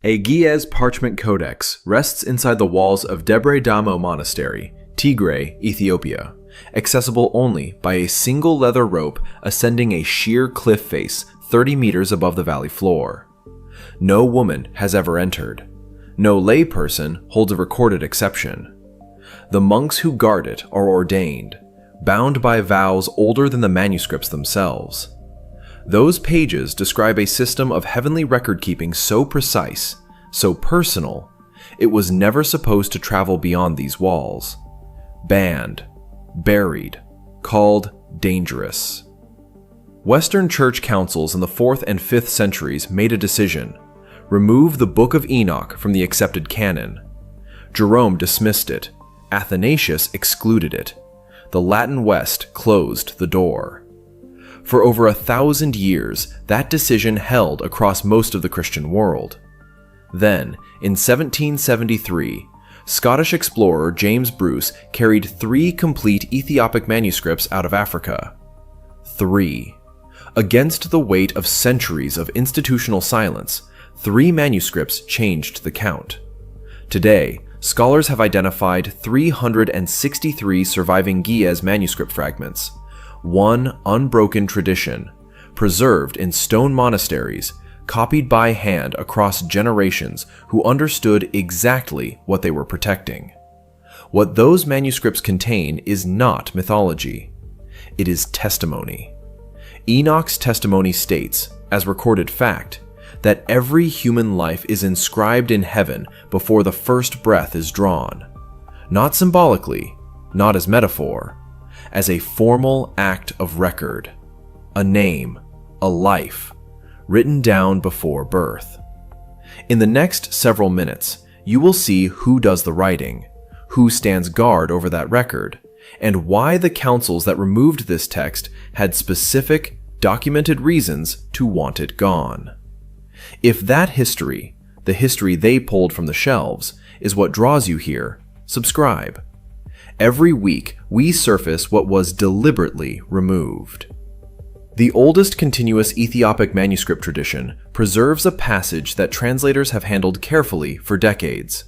A Ge'ez parchment codex rests inside the walls of Debre Damo monastery, Tigray, Ethiopia, accessible only by a single leather rope ascending a sheer cliff face 30 meters above the valley floor. No woman has ever entered. No layperson holds a recorded exception. The monks who guard it are ordained, bound by vows older than the manuscripts themselves. Those pages describe a system of heavenly record-keeping so precise, so personal, it was never supposed to travel beyond these walls. Banned, buried, called dangerous. Western church councils in the 4th and 5th centuries made a decision: remove the Book of Enoch from the accepted canon. Jerome dismissed it. Athanasius excluded it. The Latin West closed the door. For over 1,000 years, that decision held across most of the Christian world. Then, in 1773, Scottish explorer James Bruce carried 3 complete Ethiopic manuscripts out of Africa. 3. Against the weight of centuries of institutional silence, 3 manuscripts changed the count. Today, scholars have identified 363 surviving Ge'ez manuscript fragments, one unbroken tradition, preserved in stone monasteries, copied by hand across generations who understood exactly what they were protecting. What those manuscripts contain is not mythology. It is testimony. Enoch's testimony states, as recorded fact, that every human life is inscribed in heaven before the first breath is drawn. Not symbolically, not as metaphor, as a formal act of record, a name, a life, written down before birth. In the next several minutes, you will see who does the writing, who stands guard over that record, and why the councils that removed this text had specific, documented reasons to want it gone. If that history, the history they pulled from the shelves, is what draws you here, subscribe. Every week, we surface what was deliberately removed. The oldest continuous Ethiopic manuscript tradition preserves a passage that translators have handled carefully for decades.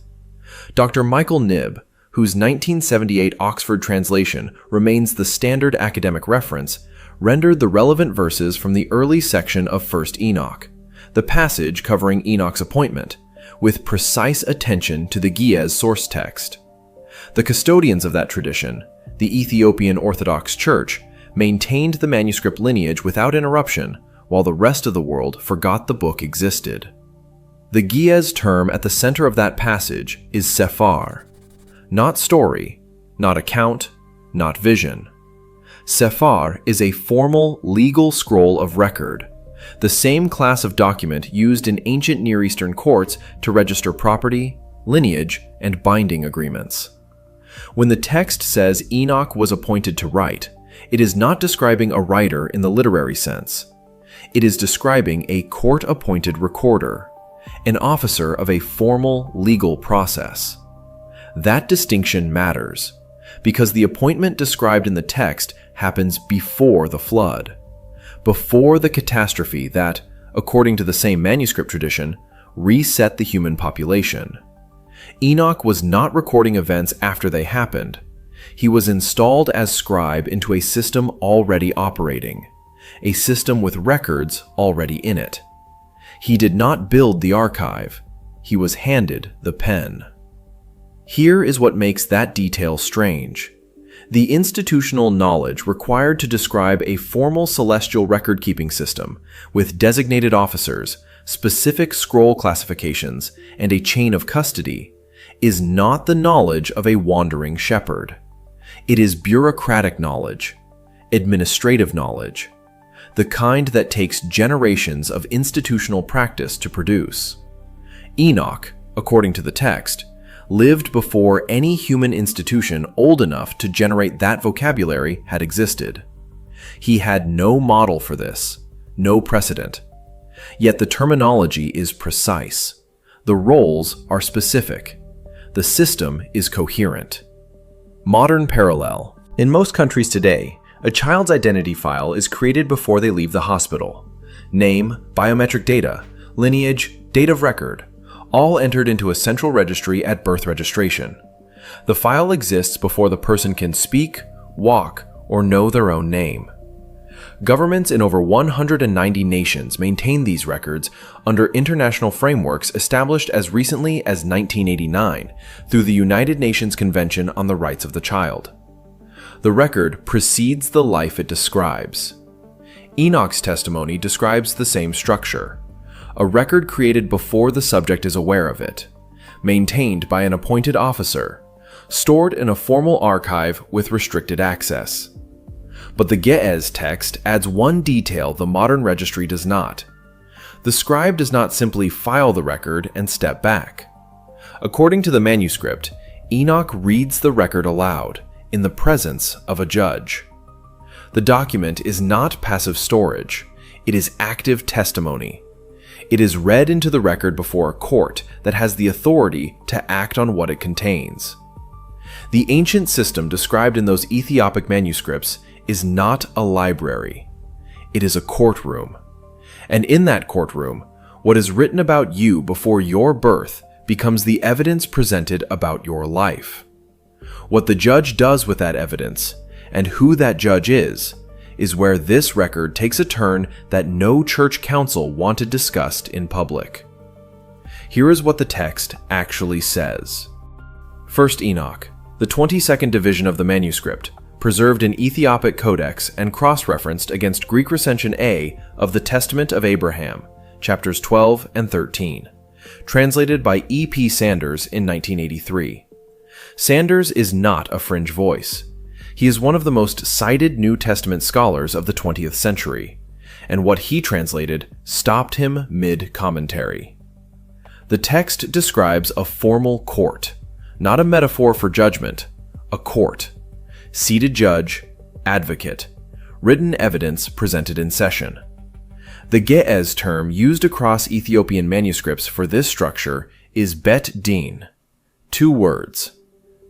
Dr. Michael Knibb, whose 1978 Oxford translation remains the standard academic reference, rendered the relevant verses from the early section of 1st Enoch, the passage covering Enoch's appointment, with precise attention to the Ge'ez source text. The custodians of that tradition, the Ethiopian Orthodox Church, maintained the manuscript lineage without interruption, while the rest of the world forgot the book existed. The Ge'ez term at the center of that passage is sephar. Not story, not account, not vision. Sephar is a formal legal scroll of record, the same class of document used in ancient Near Eastern courts to register property, lineage, and binding agreements. When the text says Enoch was appointed to write, it is not describing a writer in the literary sense. It is describing a court-appointed recorder, an officer of a formal legal process. That distinction matters, because the appointment described in the text happens before the flood, before the catastrophe that, according to the same manuscript tradition, reset the human population. Enoch was not recording events after they happened. He was installed as scribe into a system already operating, a system with records already in it. He did not build the archive. He was handed the pen. Here is what makes that detail strange. The institutional knowledge required to describe a formal celestial record-keeping system with designated officers, specific scroll classifications, and a chain of custody is not the knowledge of a wandering shepherd. It is bureaucratic knowledge, administrative knowledge, the kind that takes generations of institutional practice to produce. Enoch, according to the text, lived before any human institution old enough to generate that vocabulary had existed. He had no model for this, no precedent. Yet the terminology is precise. The roles are specific. The system is coherent. Modern parallel. In most countries today, a child's identity file is created before they leave the hospital. Name, biometric data, lineage, date of record, all entered into a central registry at birth registration. The file exists before the person can speak, walk, or know their own name. Governments in over 190 nations maintain these records under international frameworks established as recently as 1989 through the United Nations Convention on the Rights of the Child. The record precedes the life it describes. Enoch's testimony describes the same structure, a record created before the subject is aware of it, maintained by an appointed officer, stored in a formal archive with restricted access. But the Ge'ez text adds one detail the modern registry does not. The scribe does not simply file the record and step back. According to the manuscript, Enoch reads the record aloud, in the presence of a judge. The document is not passive storage, it is active testimony. It is read into the record before a court that has the authority to act on what it contains. The ancient system described in those Ethiopic manuscripts is not a library. It is a courtroom. And in that courtroom, what is written about you before your birth becomes the evidence presented about your life. What the judge does with that evidence, and who that judge is where this record takes a turn that no church council wanted discussed in public. Here is what the text actually says. 1 Enoch, the 22nd division of the manuscript, preserved in Ethiopic codex and cross-referenced against Greek recension A of the Testament of Abraham, chapters 12 and 13, translated by E.P. Sanders in 1983. Sanders is not a fringe voice. He is one of the most cited New Testament scholars of the 20th century, and what he translated stopped him mid-commentary. The text describes a formal court, not a metaphor for judgment, a court. Seated judge, advocate, written evidence presented in session. The Ge'ez term used across Ethiopian manuscripts for this structure is bet din, 2 words.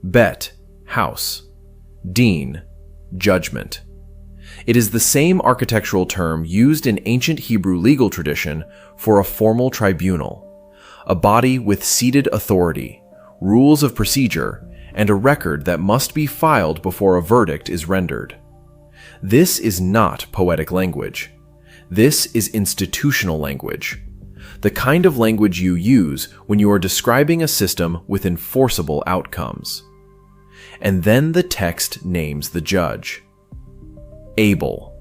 Bet, house. Din, judgment. It is the same architectural term used in ancient Hebrew legal tradition for a formal tribunal, a body with seated authority, rules of procedure, and a record that must be filed before a verdict is rendered. This is not poetic language. This is institutional language, the kind of language you use when you are describing a system with enforceable outcomes. And then the text names the judge. Abel,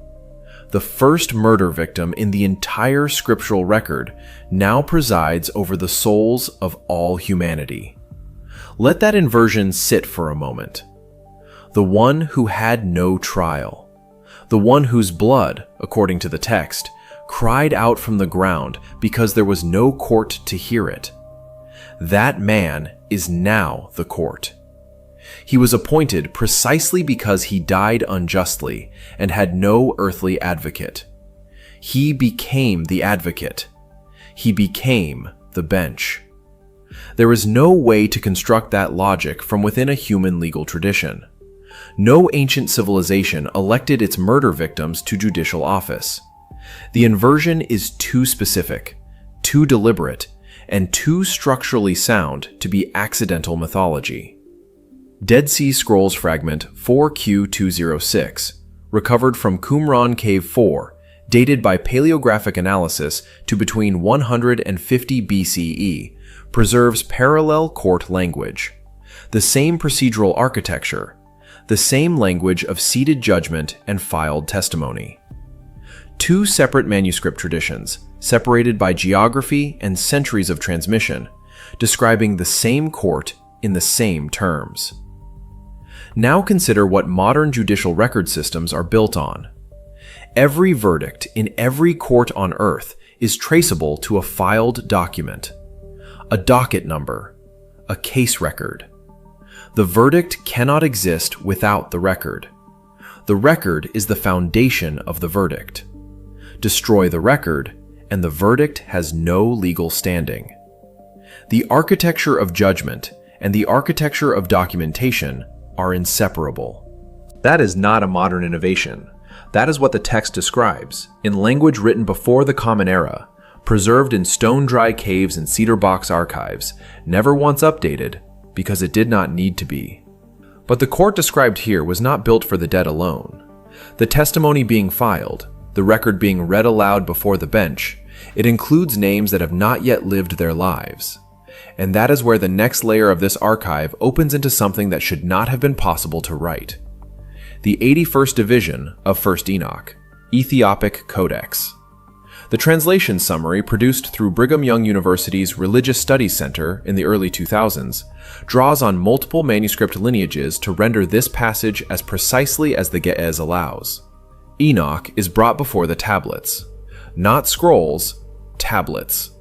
the first murder victim in the entire scriptural record, now presides over the souls of all humanity. Let that inversion sit for a moment. The one who had no trial, the one whose blood, according to the text, cried out from the ground because there was no court to hear it. That man is now the court. He was appointed precisely because he died unjustly and had no earthly advocate. He became the advocate. He became the bench. There is no way to construct that logic from within a human legal tradition. No ancient civilization elected its murder victims to judicial office. The inversion is too specific, too deliberate, and too structurally sound to be accidental mythology. Dead Sea Scrolls fragment 4Q206, recovered from Qumran Cave 4, dated by paleographic analysis to between 150 BCE, preserves parallel court language, the same procedural architecture, the same language of seated judgment and filed testimony. 2 separate manuscript traditions, separated by geography and centuries of transmission, describing the same court in the same terms. Now consider what modern judicial record systems are built on. Every verdict in every court on earth is traceable to a filed document, a docket number, a case record. The verdict cannot exist without the record. The record is the foundation of the verdict. Destroy the record, and the verdict has no legal standing. The architecture of judgment and the architecture of documentation are inseparable. That is not a modern innovation. That is what the text describes, in language written before the Common Era, preserved in stone-dry caves and cedar box archives, never once updated because it did not need to be. But the court described here was not built for the dead alone. The testimony being filed, the record being read aloud before the bench, it includes names that have not yet lived their lives. And that is where the next layer of this archive opens into something that should not have been possible to write. The 81st division of 1st Enoch, Ethiopic Codex. The translation summary produced through Brigham Young University's Religious Studies Center in the early 2000s draws on multiple manuscript lineages to render this passage as precisely as the Ge'ez allows. Enoch is brought before the tablets. Not scrolls, tablets.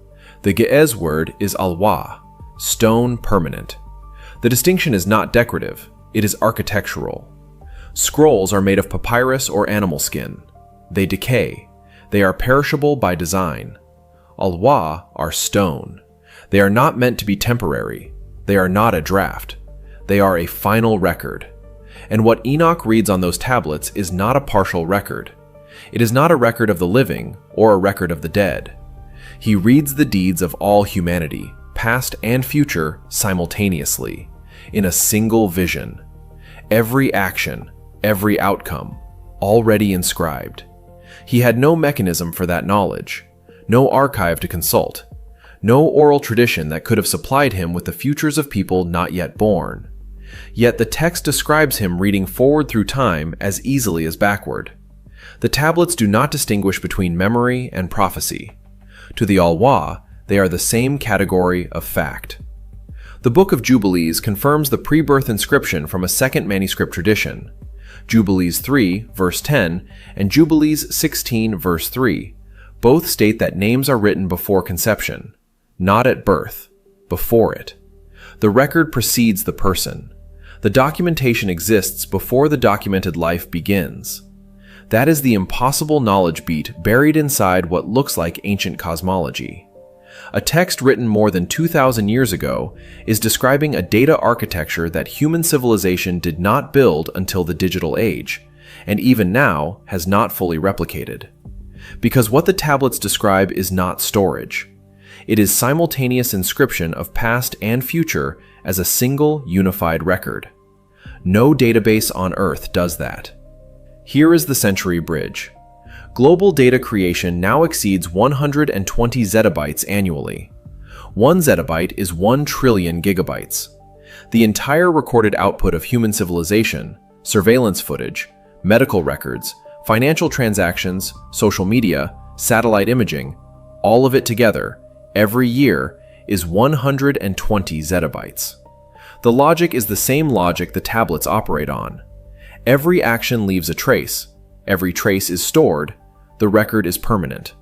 The Ge'ez word is alwa, stone permanent. The distinction is not decorative, it is architectural. Scrolls are made of papyrus or animal skin. They decay. They are perishable by design. Alwa are stone. They are not meant to be temporary. They are not a draft. They are a final record. And what Enoch reads on those tablets is not a partial record. It is not a record of the living or a record of the dead. He reads the deeds of all humanity, past and future, simultaneously, in a single vision. Every action, every outcome, already inscribed. He had no mechanism for that knowledge, no archive to consult, no oral tradition that could have supplied him with the futures of people not yet born. Yet the text describes him reading forward through time as easily as backward. The tablets do not distinguish between memory and prophecy. To the Alwa, they are the same category of fact. The Book of Jubilees confirms the pre-birth inscription from a second manuscript tradition. Jubilees 3, verse 10, and Jubilees 16, verse 3, both state that names are written before conception, not at birth, before it. The record precedes the person. The documentation exists before the documented life begins. That is the impossible knowledge beat buried inside what looks like ancient cosmology. A text written more than 2,000 years ago is describing a data architecture that human civilization did not build until the digital age, and even now has not fully replicated. Because what the tablets describe is not storage. It is simultaneous inscription of past and future as a single unified record. No database on Earth does that. Here is the century bridge. Global data creation now exceeds 120 zettabytes annually. 1 zettabyte is 1 trillion gigabytes. The entire recorded output of human civilization, surveillance footage, medical records, financial transactions, social media, satellite imaging, all of it together, every year, is 120 zettabytes. The logic is the same logic the tablets operate on. Every action leaves a trace. Every trace is stored. The record is permanent.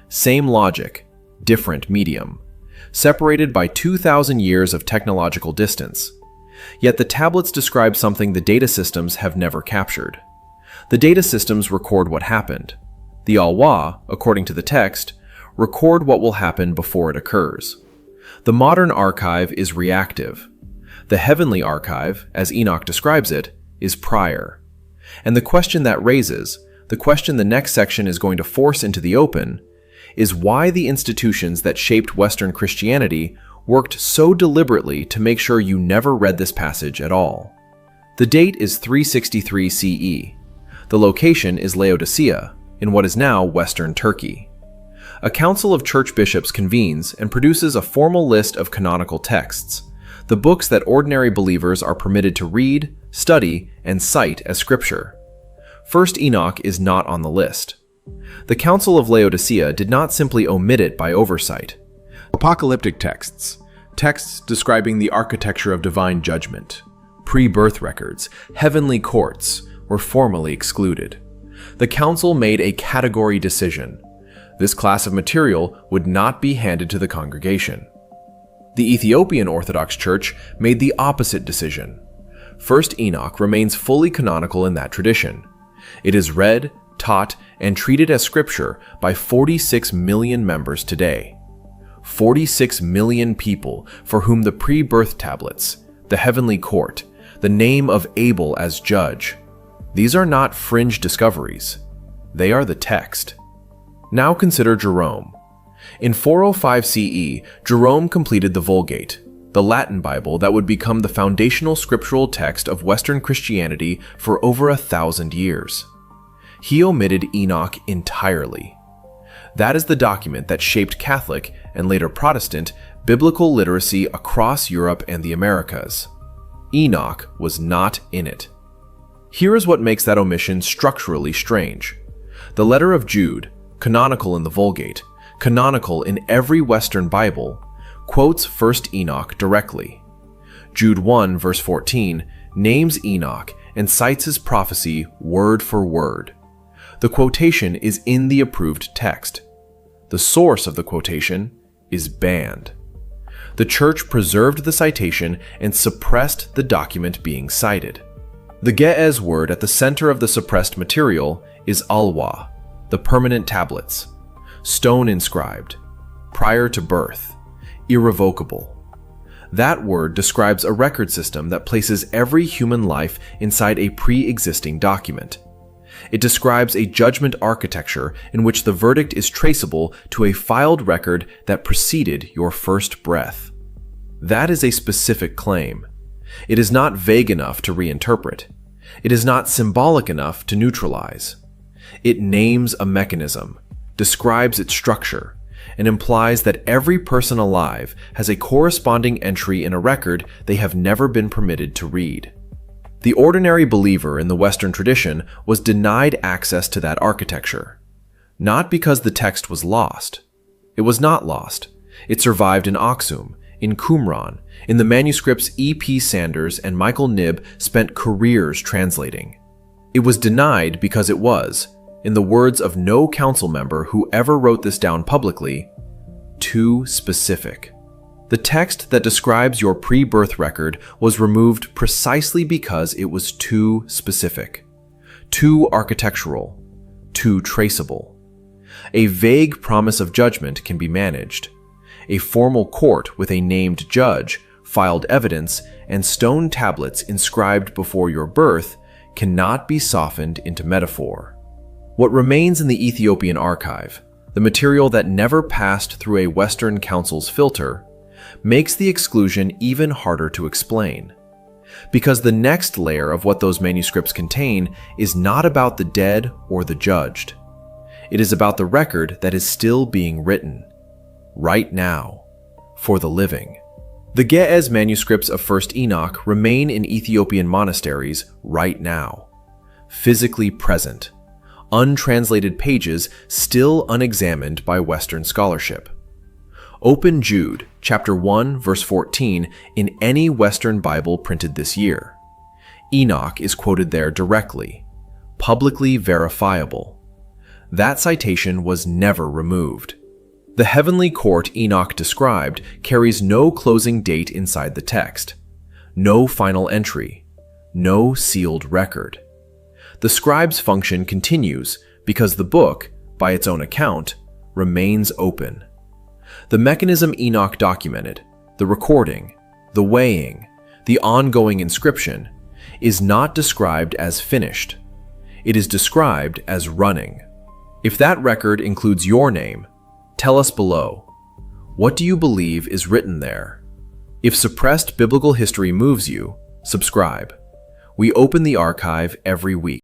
Same logic, different medium. Separated by 2,000 years of technological distance. Yet the tablets describe something the data systems have never captured. The data systems record what happened. The Alwa, according to the text, record what will happen before it occurs. The modern archive is reactive. The heavenly archive, as Enoch describes it, is prior. And the question that raises, the question the next section is going to force into the open, is why the institutions that shaped Western Christianity worked so deliberately to make sure you never read this passage at all. The date is 363 CE. The location is Laodicea, in what is now Western Turkey. A council of church bishops convenes and produces a formal list of canonical texts, the books that ordinary believers are permitted to read, study, and cite as scripture. 1st Enoch is not on the list. The Council of Laodicea did not simply omit it by oversight. Apocalyptic texts, texts describing the architecture of divine judgment, pre-birth records, heavenly courts, were formally excluded. The council made a category decision. This class of material would not be handed to the congregation. The Ethiopian Orthodox Church made the opposite decision. 1st Enoch remains fully canonical in that tradition. It is read, taught, and treated as scripture by 46 million members today. 46 million people for whom the pre-birth tablets, the heavenly court, the name of Abel as judge, these are not fringe discoveries. They are the text. Now consider Jerome. In 405 CE, Jerome completed the Vulgate, the Latin Bible that would become the foundational scriptural text of Western Christianity for over 1,000 years. He omitted Enoch entirely. That is the document that shaped Catholic, and later Protestant, biblical literacy across Europe and the Americas. Enoch was not in it. Here is what makes that omission structurally strange. The letter of Jude, canonical in the Vulgate, canonical in every Western Bible, quotes 1 Enoch directly. Jude 1 verse 14 names Enoch and cites his prophecy word for word. The quotation is in the approved text. The source of the quotation is banned. The Church preserved the citation and suppressed the document being cited. The Ge'ez word at the center of the suppressed material is alwa, the permanent tablets, stone inscribed, prior to birth, irrevocable. That word describes a record system that places every human life inside a pre-existing document. It describes a judgment architecture in which the verdict is traceable to a filed record that preceded your first breath. That is a specific claim. It is not vague enough to reinterpret. It is not symbolic enough to neutralize. It names a mechanism, describes its structure, and implies that every person alive has a corresponding entry in a record they have never been permitted to read. The ordinary believer in the Western tradition was denied access to that architecture. Not because the text was lost. It was not lost. It survived in Aksum, in Qumran, in the manuscripts E.P. Sanders and Michael Knibb spent careers translating. It was denied because it was, in the words of no council member who ever wrote this down publicly, too specific. The text that describes your pre-birth record was removed precisely because it was too specific, too architectural, too traceable. A vague promise of judgment can be managed. A formal court with a named judge, filed evidence, and stone tablets inscribed before your birth cannot be softened into metaphor. What remains in the Ethiopian archive, the material that never passed through a Western council's filter, makes the exclusion even harder to explain. Because the next layer of what those manuscripts contain is not about the dead or the judged. It is about the record that is still being written, right now, for the living. The Ge'ez manuscripts of 1 Enoch remain in Ethiopian monasteries right now, physically present, untranslated pages still unexamined by Western scholarship. Open Jude, chapter 1, verse 14 in any Western Bible printed this year. Enoch is quoted there directly, publicly verifiable. That citation was never removed. The heavenly court Enoch described carries no closing date inside the text, no final entry, no sealed record. The scribe's function continues because the book, by its own account, remains open. The mechanism Enoch documented, the recording, the weighing, the ongoing inscription, is not described as finished. It is described as running. If that record includes your name, tell us below. What do you believe is written there? If suppressed biblical history moves you, subscribe. We open the archive every week.